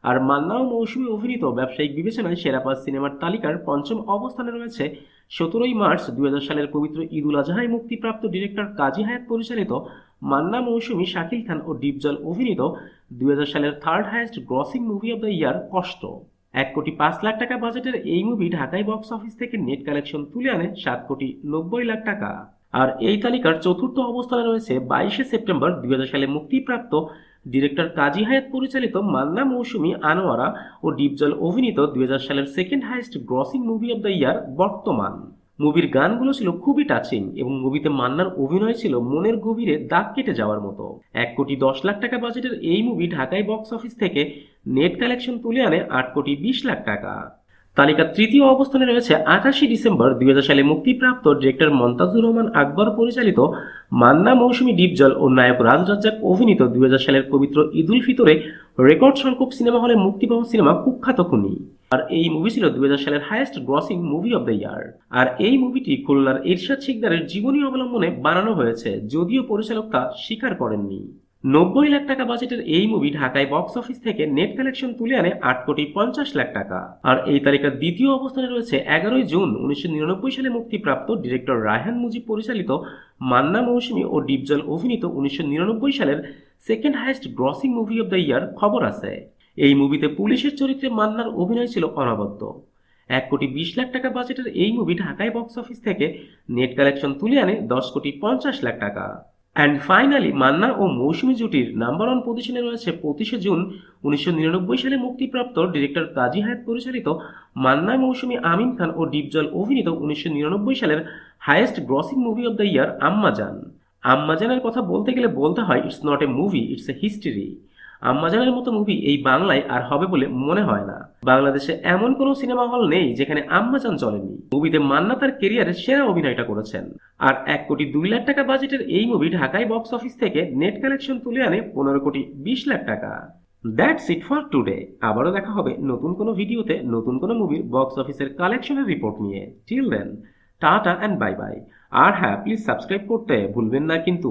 আর মান্না ও মৌসুমী অভিনীত ব্যবসায়িক বিবেচনায় সেরা ৫ সিনেমার তালিকার পঞ্চম অবস্থানে রয়েছে ১৭ই মার্চ ২০০০ সালের পবিত্র ঈদুল আজহায় মুক্তিপ্রাপ্ত ডিরেক্টর কাজী হায়াৎ পরিচালিত মান্না মৌসুমী, শাকিল খান ও ডিপজল অভিনীত ২০০০ সালের third highest grossing movie of the ইয়ার কষ্ট। ১,৫,০০,০০০ টাকা বাজেটের এই মুভি ঢাকায় বক্স অফিস থেকে নেট কালেকশন তুলে আনে ৭,৯০,০০,০০০ টাকা। আর এই তালিকার চতুর্থ অবস্থানে রয়েছে ২২শে সেপ্টেম্বর ২০০০ সালে মুক্তিপ্রাপ্ত ডিরেক্টর কাজী হায়াৎ পরিচালিত মান্না মৌসুমী, আনোয়ারা ও ডিপজল অভিনীত ২০০০ সালের second highest grossing movie of the ইয়ার বর্তমান। মুভির গানগুলো ছিল খুবই টাচিং এবং মুভিতে মান্নার অভিনয় ছিল মনের গভীরে দাগ কেটে যাওয়ার মতো। ১,১০,০০,০০০ বাজেটের এই মুভি ঢাকায় বক্স অফিস থেকে নেট কালেকশন তুলে আনে ৮,২০,০০,০০০ টাকা। তালিকার তৃতীয় অবস্থানে রয়েছে ২৮শে ডিসেম্বর ২০০০ সালে মুক্তিপ্রাপ্ত ডিরেক্টর মন্তাজুর রহমান আকবর পরিচালিত মান্না মৌসুমী, ডিপজল ও নায়ক রাজ রাজ্জাক অভিনীত ২০০০ সালের পবিত্র ঈদ উল ফিতরে রেকর্ড সংখ্যক সিনেমা হলে মুক্তি পাওয়া সিনেমা কুখ্যাত খুনি। আর এই মুভি ছিল ২০০০ সালের highest grossing movie of the year. আর এই মুভিটি খুলনার এরশাদ শিকদারের জীবনী অবলম্বনে বানানো হয়েছে, যদিও পরিচালক তা স্বীকার করেননি। ৯০,০০,০০০ টাকা বাজেটের এই মুভি ঢাকায় বক্স অফিস থেকে নেট কালেকশন তুলে আনে ৮,৫০,০০,০০০ টাকা। আর এই তালিকার দ্বিতীয় অবস্থানে রয়েছে ১১ই জুন ১৯৯৯ সালে মুক্তিপ্রাপ্ত ডিরেক্টর রায়হান মুজিব পরিচালিত মান্না মৌসুমী ও ডিপজল অভিনীত ১৯৯৯ সালের second highest grossing movie of the ইয়ার খবর আছে। এই মুভিতে পুলিশের চরিত্রে মান্নার অভিনয় ছিল অনবদ্য। ১,২০,০০,০০০ টাকা বাজেটের এই মুভি ঢাকায় বক্স অফিস থেকে নেট কালেকশন তুলে আনে ১০,৫০,০০,০০০ টাকা। অ্যান্ড ফাইনালি মান্না ও মৌসুমী জুটির নাম্বার ওয়ান পজিশনে রয়েছে ২৫শে জুন ১৯৯৯ সালে মুক্তিপ্রাপ্ত ডিরেক্টর কাজী হায়াৎ পরিচালিত মান্না মৌসুমী, আমিন খান ও ডিপজল অভিনীত ১৯৯৯ সালের highest grossing movie of the year Ammajan. আম্মাজানের কথা বলতে গেলে বলতে হয়, it's not a movie, it's a history. আম্মাজানের মতো মুভি এই বাংলায় আর হবে বলে মনে হয় না। বাংলাদেশে এমন কোনো সিনেমা হল নেই যেখানে আম্মাজান চলেনি। মুভিতে মান্না তার কেরিয়ারের সেরা অভিনয়টা করেছেন। আর ১,২,০০,০০০ টাকা বাজেটের এই মুভি ঢাকায় বক্স অফিস থেকে নেট কালেকশন তুলে আনে ১৫,২০,০০,০০০ টাকা। That's it for today. আবারও দেখা হবে নতুন কোনো ভিডিওতে নতুন কোনো মুভির বক্স অফিসের কালেকশনের রিপোর্ট নিয়ে। Till then, tata and bye bye. আর হ্যাঁ, প্লিজ সাবস্ক্রাইব করতে ভুলবেন না কিন্তু।